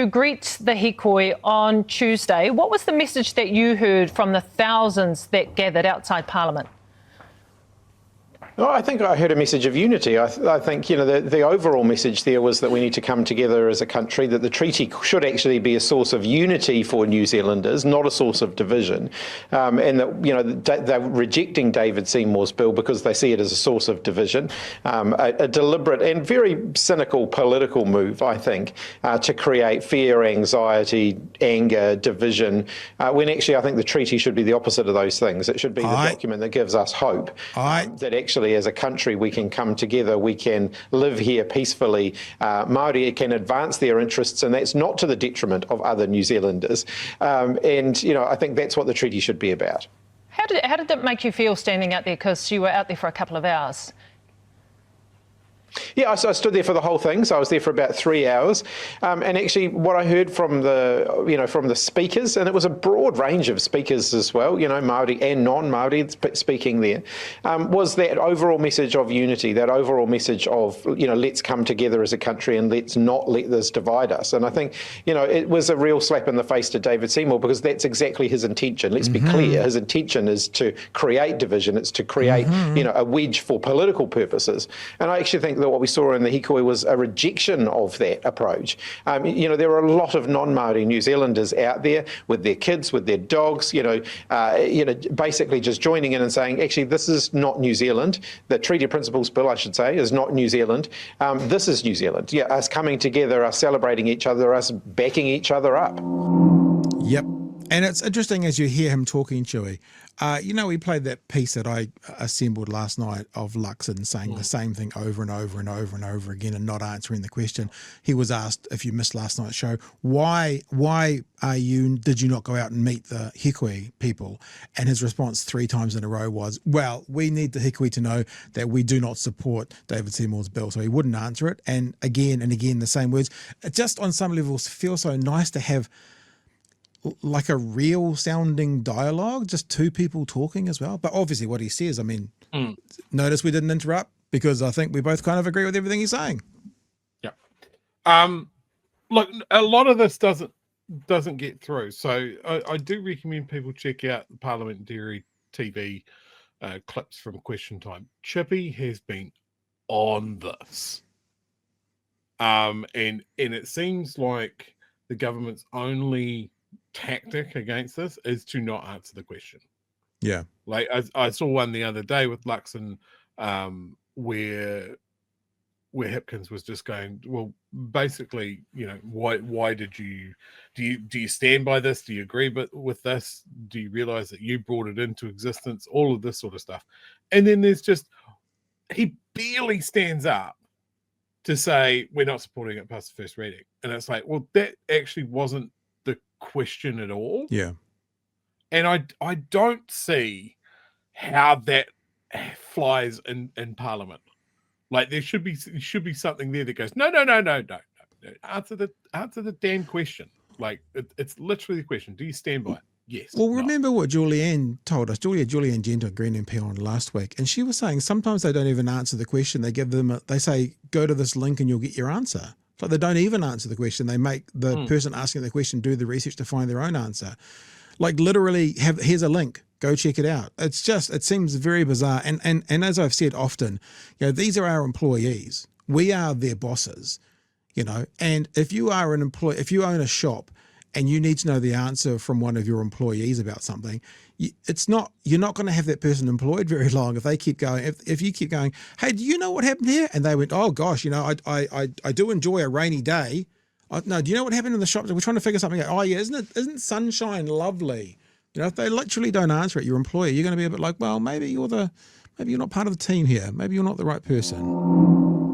to greet the hikoi on Tuesday. What was the message that you heard from the thousands that gathered outside Parliament? Well, I think I heard a message of unity. I think, the overall message there was that we need to come together as a country, that the treaty should actually be a source of unity for New Zealanders, not a source of division. And that, they're rejecting David Seymour's bill because they see it as a source of division, a deliberate and very cynical political move, I think, to create fear, anxiety, anger, division, when actually I think the treaty should be the opposite of those things. It should be the document that gives us hope that actually as a country we can come together, we can live here peacefully. Māori can advance their interests, and that's not to the detriment of other New Zealanders. I think that's what the treaty should be about. How did it make you feel standing out there? Because you were out there for a couple of hours. Yeah, so I stood there for the whole thing. So I was there for about 3 hours, and actually, what I heard from the speakers, and it was a broad range of speakers as well, Māori and non-Māori speaking there, was that overall message of unity, that overall message of let's come together as a country and let's not let this divide us. And I think it was a real slap in the face to David Seymour, because that's exactly his intention. Let's be clear, his intention is to create division. It's to create a wedge for political purposes. And I actually think that what we saw in the hikoi was a rejection of that approach. There are a lot of non-Māori New Zealanders out there with their kids, with their dogs, basically just joining in and saying, actually, this is not New Zealand. The Treaty Principles Bill, I should say, is not New Zealand. This is New Zealand. Yeah, us coming together, us celebrating each other, us backing each other up. Yep. And it's interesting as you hear him talking, Chewy. We played that piece that I assembled last night of Luxon saying the same thing over and over and over and over again and not answering the question. He was asked, if you missed last night's show, why did you not go out and meet the hikoi people? And his response 3 times in a row was, well, we need the hikoi to know that we do not support David Seymour's bill. So he wouldn't answer it. And again the same words. It just on some levels feels so nice to have like a real sounding dialogue, just 2 people talking as well. But obviously what he says, notice we didn't interrupt because I think we both kind of agree with everything he's saying. Yeah. Look, a lot of this doesn't get through. So I do recommend people check out the Parliamentary TV clips from Question Time. Chippy has been on this. And it seems like the government's only tactic against this is to not answer the question. Yeah. Like I saw one the other day with Luxon where Hipkins was just going, well, basically, why do you stand by this? Do you agree with this? Do you realize that you brought it into existence? All of this sort of stuff. And then he barely stands up to say, we're not supporting it past the first reading. And it's like, well, that actually wasn't the question at all. Yeah. And I don't see how that flies in Parliament. Like there should be something there that goes, no. Answer the damn question. Like it's literally the question. Do you stand by it? Yes. Well, remember what Julianne told us, Julianne Gento, Green MP on last week, and she was saying sometimes they don't even answer the question. They give them, they say, go to this link and you'll get your answer. So they don't even answer the question. They make the person asking the question do the research to find their own answer. Like literally, here's a link. Go check it out. It seems very bizarre. And as I've said often, these are our employees. We are their bosses, And if you are an employee, if you own a shop and you need to know the answer from one of your employees about something, you're not going to have that person employed very long if they keep going. If you keep going, hey, do you know what happened here? And they went, oh gosh, I do enjoy a rainy day. No, do you know what happened in the shop? We're trying to figure something out. Oh yeah, isn't sunshine lovely? If they literally don't answer it, your employer, you're going to be a bit like, well, maybe you're not part of the team here. Maybe you're not the right person.